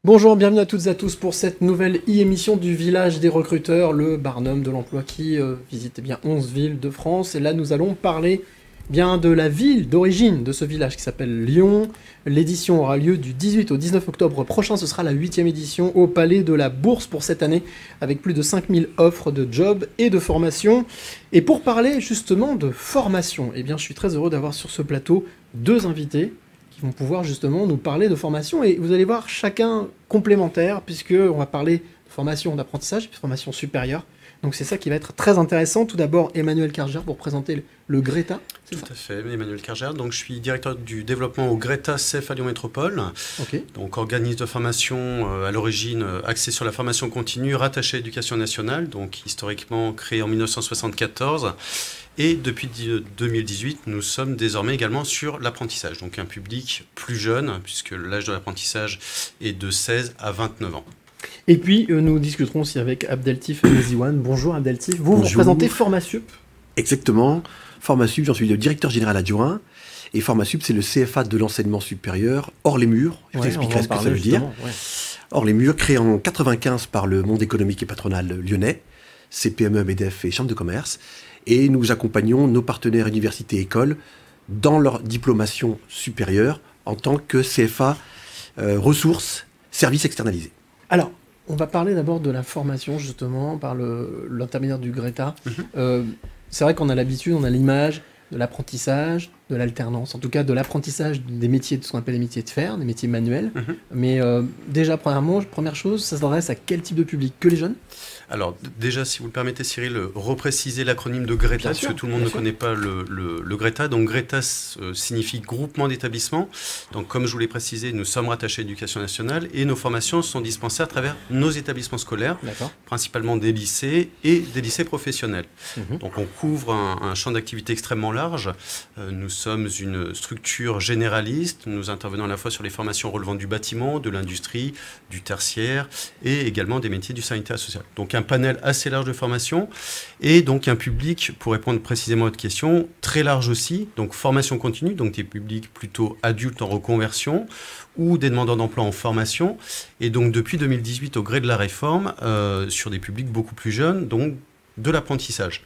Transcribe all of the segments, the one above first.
Bonjour, bienvenue à toutes et à tous pour cette nouvelle e-émission du Village des recruteurs, le Barnum de l'emploi qui visite bien 11 villes de France. Et là, nous allons parler bien de la ville d'origine de ce village qui s'appelle Lyon. L'édition aura lieu du 18 au 19 octobre prochain. Ce sera la 8e édition au Palais de la Bourse pour cette année, avec plus de 5000 offres de jobs et de formation. Et pour parler justement de formation, eh bien, je suis très heureux d'avoir sur ce plateau deux invités qui vont pouvoir justement nous parler de formation, et vous allez voir chacun complémentaire, puisqu'on va parler de formation d'apprentissage et de formation supérieure. Donc c'est ça qui va être très intéressant. Tout d'abord, Emmanuel Carger pour présenter le Greta. Tout à fait, Emmanuel Carger. Donc je suis directeur du développement au Greta CEF à Lyon Métropole. Okay. Donc organisme de formation à l'origine axé sur la formation continue, rattaché à l'Éducation nationale, donc historiquement créé en 1974. Et depuis 2018, nous sommes désormais également sur l'apprentissage, donc un public plus jeune, puisque l'âge de l'apprentissage est de 16 à 29 ans. Et puis, nous discuterons aussi avec Abdeltif Meziouane. Bonjour Abdeltif, vous représentez Formasup. Exactement, Formasup, j'en suis le directeur général adjoint. Et Formasup, c'est le CFA de l'enseignement supérieur, hors les murs. Je vous expliquerai ce que ça veut dire. Ouais. Hors les murs, créé en 1995 par le monde économique et patronal lyonnais, CPME, MEDEF et Chambre de commerce. Et nous accompagnons nos partenaires universités et écoles dans leur diplomation supérieure en tant que CFA ressources, services externalisés. Alors, on va parler d'abord de la formation, justement, par l'intermédiaire du Greta. C'est vrai qu'on a l'habitude, on a l'image de l'apprentissage, de l'alternance, en tout cas de l'apprentissage des métiers, de ce qu'on appelle les métiers de fer, des métiers manuels. Mais déjà, première chose, ça s'adresse à quel type de public? Que les jeunes? Alors déjà, si vous le permettez Cyril, repréciser l'acronyme de Greta, parce que tout le monde ne connaît pas le Greta. Donc Greta signifie groupement d'établissements. Donc comme je vous l'ai précisé, nous sommes rattachés à l'Éducation nationale et nos formations sont dispensées à travers nos établissements scolaires, principalement des lycées et des lycées professionnels. Donc on couvre un champ d'activité extrêmement large. Nous sommes une structure généraliste. Nous intervenons à la fois sur les formations relevant du bâtiment, de l'industrie, du tertiaire et également des métiers du sanitaire et social. Donc un panel assez large de formation et donc un public, pour répondre précisément à votre question, très large aussi. Donc formation continue, donc des publics plutôt adultes en reconversion ou des demandeurs d'emploi en formation. Et donc depuis 2018, au gré de la réforme, sur des publics beaucoup plus jeunes, donc de l'apprentissage.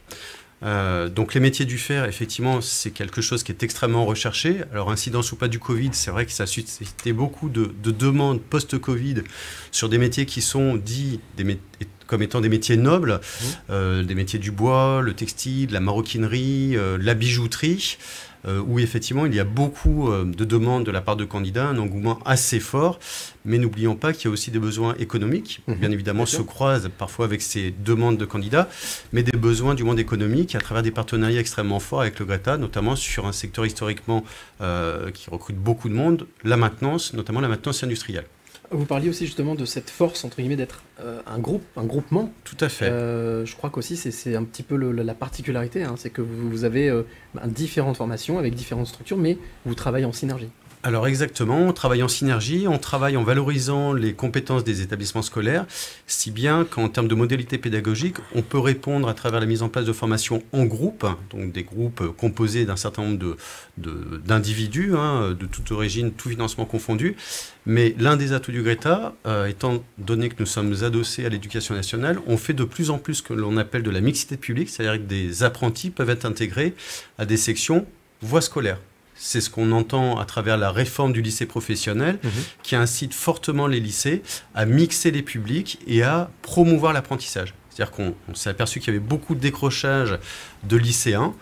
Donc les métiers du fer, effectivement, c'est quelque chose qui est extrêmement recherché. Alors incidence ou pas du Covid, c'est vrai que ça a suscité beaucoup de demandes post-Covid sur des métiers qui sont dits comme étant des métiers nobles, des métiers du bois, le textile, la maroquinerie, la bijouterie, où effectivement il y a beaucoup de demandes de la part de candidats, un engouement assez fort, mais n'oublions pas qu'il y a aussi des besoins économiques, bien évidemment se croisent parfois avec ces demandes de candidats, mais des besoins du monde économique à travers des partenariats extrêmement forts avec le Greta, notamment sur un secteur historiquement qui recrute beaucoup de monde, la maintenance, notamment la maintenance industrielle. Vous parliez aussi justement de cette force, entre guillemets, d'être un groupement. Tout à fait. Je crois qu'aussi c'est un petit peu la particularité, hein, c'est que vous avez différentes formations avec différentes structures, mais vous travaillez en synergie. Alors exactement, on travaille en synergie, on travaille en valorisant les compétences des établissements scolaires, si bien qu'en termes de modalité pédagogique, on peut répondre à travers la mise en place de formations en groupe, donc des groupes composés d'un certain nombre d'individus, de toute origine, tout financement confondu. Mais l'un des atouts du Greta, étant donné que nous sommes adossés à l'Éducation nationale, on fait de plus en plus ce que l'on appelle de la mixité de public, c'est-à-dire que des apprentis peuvent être intégrés à des sections voies scolaires. C'est ce qu'on entend à travers la réforme du lycée professionnel qui incite fortement les lycées à mixer les publics et à promouvoir l'apprentissage. C'est-à-dire qu'on s'est aperçu qu'il y avait beaucoup de décrochage de lycéens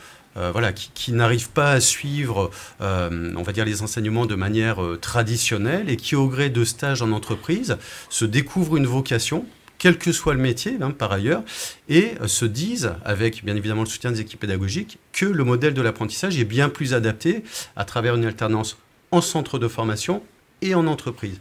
qui n'arrivent pas à suivre on va dire les enseignements de manière traditionnelle et qui, au gré de stages en entreprise, se découvrent une vocation, quel que soit le métier, par ailleurs, et se disent, avec bien évidemment le soutien des équipes pédagogiques, que le modèle de l'apprentissage est bien plus adapté à travers une alternance en centre de formation et en entreprise.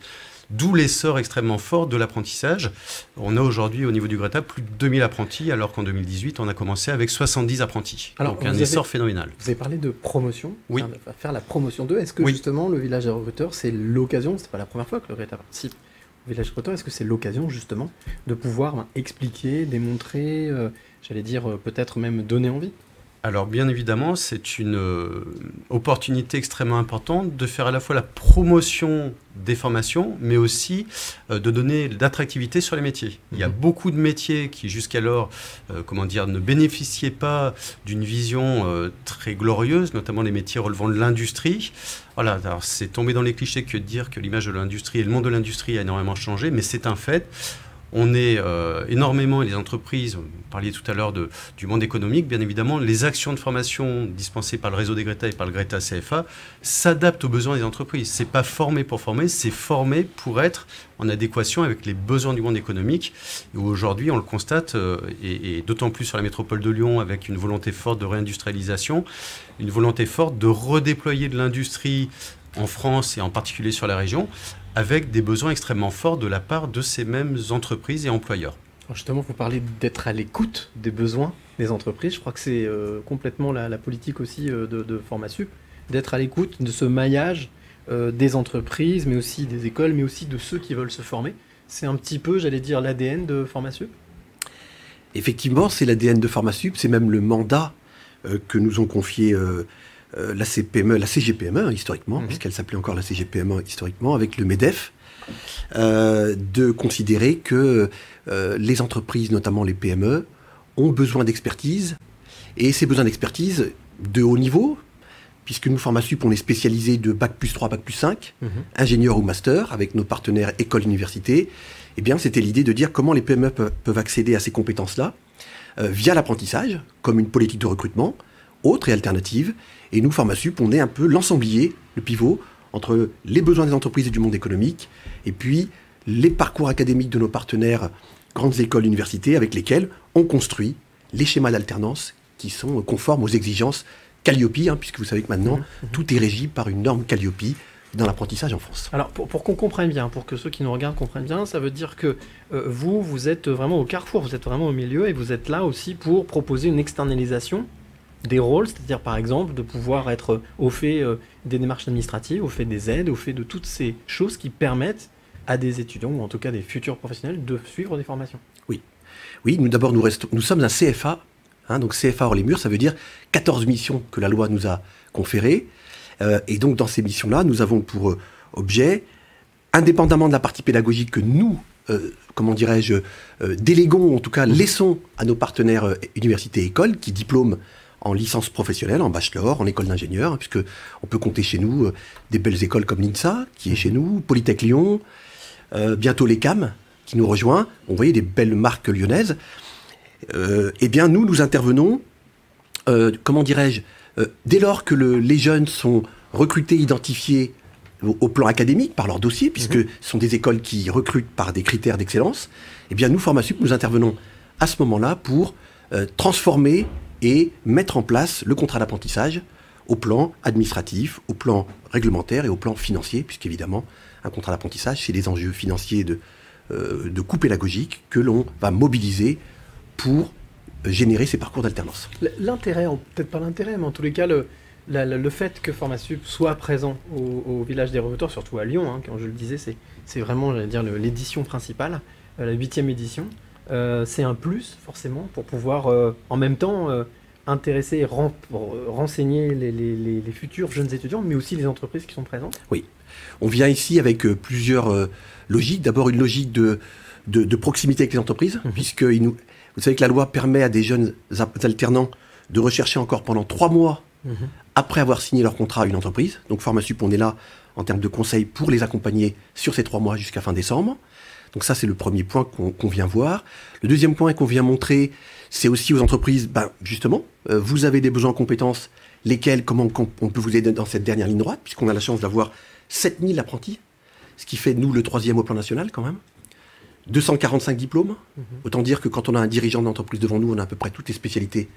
D'où l'essor extrêmement fort de l'apprentissage. On a aujourd'hui au niveau du Greta plus de 2000 apprentis, alors qu'en 2018, on a commencé avec 70 apprentis. Alors, donc un essor phénoménal. Vous avez parlé de promotion, oui. Faire la promotion d'eux. Est-ce que justement le village des recruteurs, c'est l'occasion, c'est pas la première fois que le Greta participe au village des recruteurs, est-ce que c'est l'occasion justement de pouvoir expliquer, démontrer, j'allais dire peut-être même donner envie? Alors bien évidemment, c'est une opportunité extrêmement importante de faire à la fois la promotion des formations, mais aussi de donner d'attractivité sur les métiers. Il y a beaucoup de métiers qui jusqu'alors, ne bénéficiaient pas d'une vision très glorieuse, notamment les métiers relevant de l'industrie. Voilà, alors c'est tombé dans les clichés que de dire que l'image de l'industrie et le monde de l'industrie a énormément changé, mais c'est un fait. On est énormément, et les entreprises, vous parliez tout à l'heure du monde économique, bien évidemment, les actions de formation dispensées par le réseau des Greta et par le Greta CFA s'adaptent aux besoins des entreprises. Ce n'est pas former pour former, c'est former pour être en adéquation avec les besoins du monde économique. Et aujourd'hui, on le constate, et d'autant plus sur la métropole de Lyon, avec une volonté forte de réindustrialisation, une volonté forte de redéployer de l'industrie en France et en particulier sur la région, avec des besoins extrêmement forts de la part de ces mêmes entreprises et employeurs. Alors justement, vous parlez d'être à l'écoute des besoins des entreprises. Je crois que c'est complètement la politique aussi de Formasup, d'être à l'écoute de ce maillage des entreprises, mais aussi des écoles, mais aussi de ceux qui veulent se former. C'est un petit peu, j'allais dire, l'ADN de Formasup. Effectivement, c'est l'ADN de Formasup, c'est même le mandat que nous ont confié la CGPME historiquement, puisqu'elle s'appelait encore la CGPME historiquement, avec le MEDEF, de considérer que les entreprises, notamment les PME, ont besoin d'expertise, et ces besoins d'expertise de haut niveau, puisque nous, Formasup, on est spécialisé de Bac+3, Bac+5, ingénieur ou master, avec nos partenaires école-université, eh bien, c'était l'idée de dire comment les PME peuvent accéder à ces compétences-là, via l'apprentissage, comme une politique de recrutement, autre et alternative. Et nous, Formasup, on est un peu l'ensemblier, le pivot, entre les besoins des entreprises et du monde économique, et puis les parcours académiques de nos partenaires, grandes écoles, universités, avec lesquels on construit les schémas d'alternance qui sont conformes aux exigences Calliope, puisque vous savez que maintenant, tout est régi par une norme Calliope dans l'apprentissage en France. Alors, pour qu'on comprenne bien, pour que ceux qui nous regardent comprennent bien, ça veut dire que vous êtes vraiment au carrefour, vous êtes vraiment au milieu, et vous êtes là aussi pour proposer une externalisation des rôles, c'est-à-dire par exemple de pouvoir être au fait des démarches administratives, au fait des aides, au fait de toutes ces choses qui permettent à des étudiants, ou en tout cas des futurs professionnels, de suivre des formations. Oui, nous sommes un CFA, donc CFA hors les murs, ça veut dire 14 missions que la loi nous a conférées, et donc dans ces missions-là, nous avons pour objet, indépendamment de la partie pédagogique que nous, déléguons, en tout cas laissons à nos partenaires universités et écoles qui diplôment en licence professionnelle, en bachelor, en école d'ingénieur, puisque on peut compter chez nous des belles écoles comme l'INSA, qui est chez nous, Polytech Lyon, bientôt l'ECAM, qui nous rejoint. On voyait des belles marques lyonnaises. Eh bien, nous intervenons, dès lors que les jeunes sont recrutés, identifiés au plan académique par leur dossier, puisque ce sont des écoles qui recrutent par des critères d'excellence, eh bien, nous, Formasup, nous intervenons à ce moment-là pour transformer et mettre en place le contrat d'apprentissage au plan administratif, au plan réglementaire et au plan financier, puisqu'évidemment, un contrat d'apprentissage, c'est des enjeux financiers de coûts pédagogiques que l'on va mobiliser pour générer ces parcours d'alternance. L'intérêt, peut-être pas l'intérêt, mais en tous les cas, le fait que Formasup soit présent au village des recruteurs, surtout à Lyon, comme je le disais, c'est vraiment, j'allais dire, l'édition principale, la 8e édition. C'est un plus, forcément, pour pouvoir, en même temps, intéresser et renseigner les futurs jeunes étudiants, mais aussi les entreprises qui sont présentes. Oui. On vient ici avec plusieurs logiques. D'abord, une logique de proximité avec les entreprises, puisque vous savez que la loi permet à des jeunes alternants de rechercher encore pendant 3 mois après avoir signé leur contrat à une entreprise. Donc, Formasup, on est là en termes de conseils pour les accompagner sur ces 3 mois jusqu'à fin décembre. Donc ça, c'est le premier point qu'on vient voir. Le deuxième point qu'on vient montrer, c'est aussi aux entreprises, justement, vous avez des besoins en compétences, lesquels, comment on peut vous aider dans cette dernière ligne droite, puisqu'on a la chance d'avoir 7000 apprentis, ce qui fait, nous, le 3e au plan national, quand même. 245 diplômes. Autant dire que quand on a un dirigeant d'entreprise devant nous, on a à peu près toutes les spécialités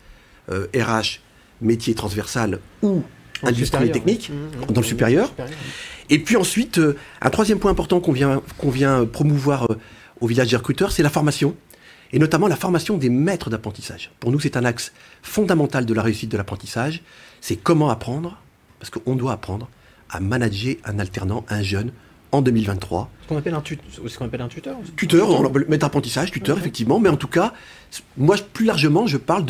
RH, métier transversal ou industrie et technique, dans le supérieur. Et puis ensuite, un troisième point important qu'on vient promouvoir au village des recruteurs, c'est la formation, et notamment la formation des maîtres d'apprentissage. Pour nous, c'est un axe fondamental de la réussite de l'apprentissage. C'est comment apprendre, parce qu'on doit apprendre à manager un alternant, un jeune, en 2023. Ce qu'on appelle un tuteur. Tuteur, maître d'apprentissage, tuteur, effectivement. Mais en tout cas, moi, plus largement, je parle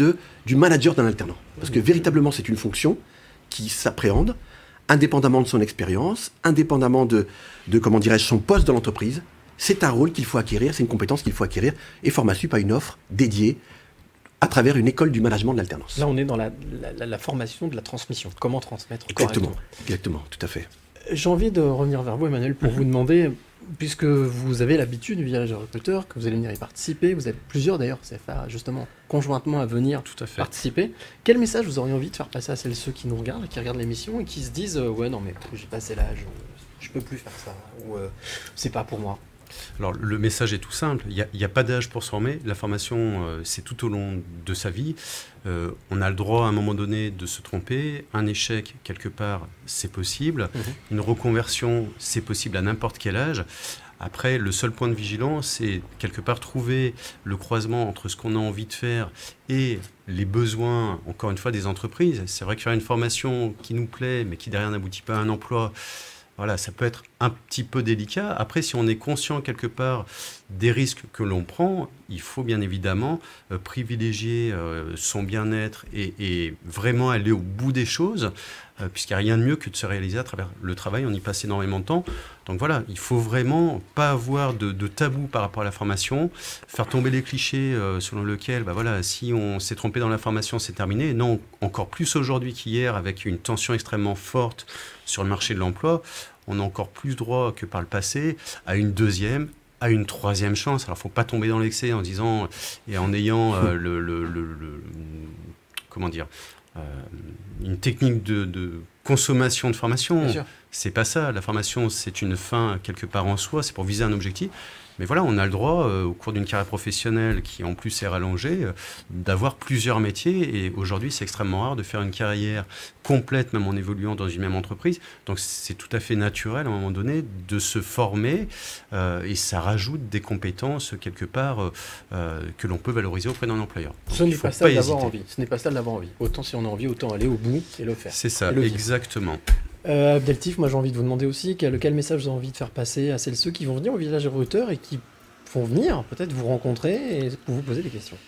du manager d'un alternant. Parce que véritablement, c'est une fonction qui s'appréhende, indépendamment de son expérience, indépendamment de comment dirais-je, son poste dans l'entreprise. C'est un rôle qu'il faut acquérir, c'est une compétence qu'il faut acquérir. Et Formasup a une offre dédiée à travers une école du management de l'alternance. Là, on est dans la formation de la transmission. Comment transmettre correctement. Exactement, tout à fait. J'ai envie de revenir vers vous, Emmanuel, pour vous demander, puisque vous avez l'habitude du village des recruteurs, que vous allez venir y participer, vous avez plusieurs d'ailleurs CFA justement conjointement à venir participer, quel message vous auriez envie de faire passer à ceux qui nous regardent, qui regardent l'émission et qui se disent ouais non mais j'ai passé l'âge, je peux plus faire ça, ou c'est pas pour moi? Alors, le message est tout simple. Il n'y a pas d'âge pour se former. La formation, c'est tout au long de sa vie. On a le droit, à un moment donné, de se tromper. Un échec, quelque part, c'est possible. Une reconversion, c'est possible à n'importe quel âge. Après, le seul point de vigilance, c'est quelque part trouver le croisement entre ce qu'on a envie de faire et les besoins, encore une fois, des entreprises. C'est vrai que faire une formation qui nous plaît, mais qui derrière n'aboutit pas à un emploi, voilà, ça peut être un petit peu délicat. Après, si on est conscient quelque part des risques que l'on prend, il faut bien évidemment privilégier son bien-être et vraiment aller au bout des choses, puisqu'il n'y a rien de mieux que de se réaliser à travers le travail. On y passe énormément de temps. Donc voilà, il faut vraiment pas avoir de tabou par rapport à la formation, faire tomber les clichés selon lesquels, voilà, si on s'est trompé dans la formation, c'est terminé. Non, encore plus aujourd'hui qu'hier, avec une tension extrêmement forte sur le marché de l'emploi, on a encore plus droit que par le passé à une deuxième, à une troisième chance. Alors, il ne faut pas tomber dans l'excès en disant et en ayant comment dire, une technique de consommation de formation. C'est pas ça. La formation, c'est une fin quelque part en soi. C'est pour viser un objectif. Mais voilà, on a le droit, au cours d'une carrière professionnelle qui en plus est rallongée, d'avoir plusieurs métiers. Et aujourd'hui, c'est extrêmement rare de faire une carrière complète, même en évoluant dans une même entreprise. Donc c'est tout à fait naturel, à un moment donné, de se former. Et ça rajoute des compétences, quelque part, que l'on peut valoriser auprès d'un employeur. Donc, ce n'est pas ça d'avoir envie. Ce n'est pas ça de l'avoir envie. Autant si on a envie, autant aller au bout et le faire. C'est ça, exactement. Abdeltif, moi j'ai envie de vous demander aussi quel message vous avez envie de faire passer à ceux qui vont venir au village des recruteurs et qui vont venir peut-être vous rencontrer et pour vous poser des questions.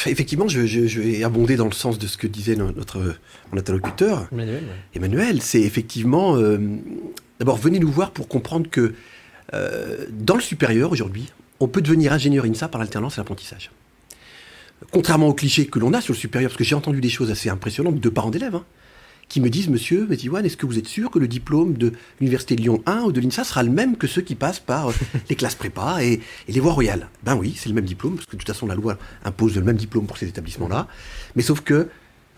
Effectivement, je vais abonder dans le sens de ce que disait mon interlocuteur, Emmanuel. C'est effectivement, d'abord venez nous voir pour comprendre que dans le supérieur aujourd'hui, on peut devenir ingénieur INSA par l'alternance et l'apprentissage. Contrairement aux clichés que l'on a sur le supérieur, parce que j'ai entendu des choses assez impressionnantes de parents d'élèves, qui me disent, monsieur Metiwan, est-ce que vous êtes sûr que le diplôme de l'Université de Lyon 1 ou de l'INSA sera le même que ceux qui passent par les classes prépa et les voies royales? Ben oui, c'est le même diplôme, parce que de toute façon la loi impose le même diplôme pour ces établissements-là. Mais sauf que,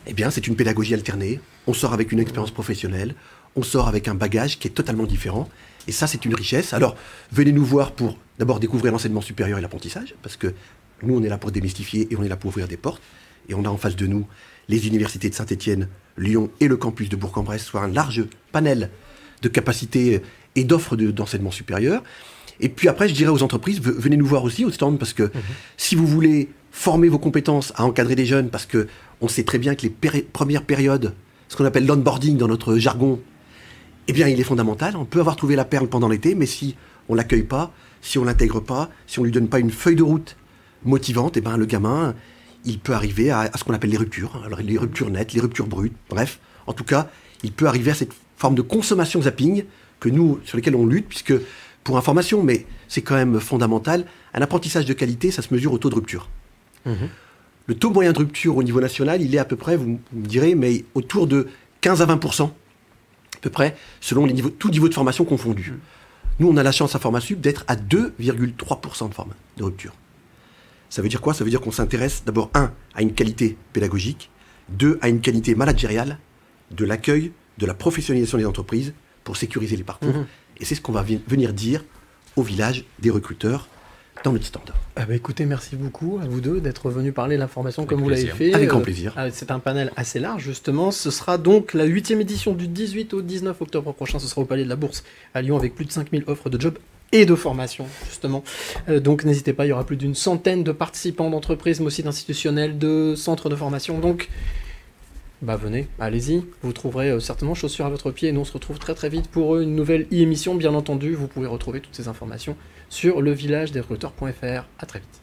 c'est une pédagogie alternée, on sort avec une expérience professionnelle, on sort avec un bagage qui est totalement différent, et ça c'est une richesse. Alors, venez nous voir pour d'abord découvrir l'enseignement supérieur et l'apprentissage, parce que nous on est là pour démystifier et on est là pour ouvrir des portes, et on a en face de nous les universités de Saint-Étienne, Lyon et le campus de Bourg-en-Bresse, soit un large panel de capacités et d'offres d'enseignement supérieur. Et puis après, je dirais aux entreprises, venez nous voir aussi au stand, parce que si vous voulez former vos compétences à encadrer des jeunes, parce qu'on sait très bien que les premières périodes, ce qu'on appelle l'onboarding dans notre jargon, il est fondamental. On peut avoir trouvé la perle pendant l'été, mais si on ne l'accueille pas, si on ne l'intègre pas, si on ne lui donne pas une feuille de route motivante, le gamin, il peut arriver à ce qu'on appelle les ruptures. Alors les ruptures nettes, les ruptures brutes, bref. En tout cas, il peut arriver à cette forme de consommation zapping sur lesquelles on lutte, puisque pour information, mais c'est quand même fondamental, un apprentissage de qualité, ça se mesure au taux de rupture. Le taux moyen de rupture au niveau national, il est à peu près, vous me direz, mais autour de 15 à 20%, à peu près, selon tout niveau de formation confondu. Nous, on a la chance à Formasup d'être à 2,3% de rupture. Ça veut dire quoi? Ça veut dire qu'on s'intéresse d'abord, 1, à une qualité pédagogique, 2, à une qualité managériale, de l'accueil, de la professionnalisation des entreprises pour sécuriser les parcours. Et c'est ce qu'on va venir dire au village des recruteurs dans notre stand. Écoutez, merci beaucoup à vous deux d'être venus parler de l'information comme vous l'avez fait. Avec grand plaisir. C'est un panel assez large, justement. Ce sera donc la 8e édition du 18 au 19 octobre prochain. Ce sera au Palais de la Bourse à Lyon avec plus de 5000 offres de jobs et de formation, justement. Donc n'hésitez pas, il y aura plus d'une centaine de participants d'entreprises, mais aussi d'institutionnels, de centres de formation. Donc Bah venez, allez-y, vous trouverez certainement chaussures à votre pied et nous on se retrouve très très vite pour une nouvelle e-émission. Bien entendu, vous pouvez retrouver toutes ces informations sur levillageDesRecruteurs.fr. À très vite.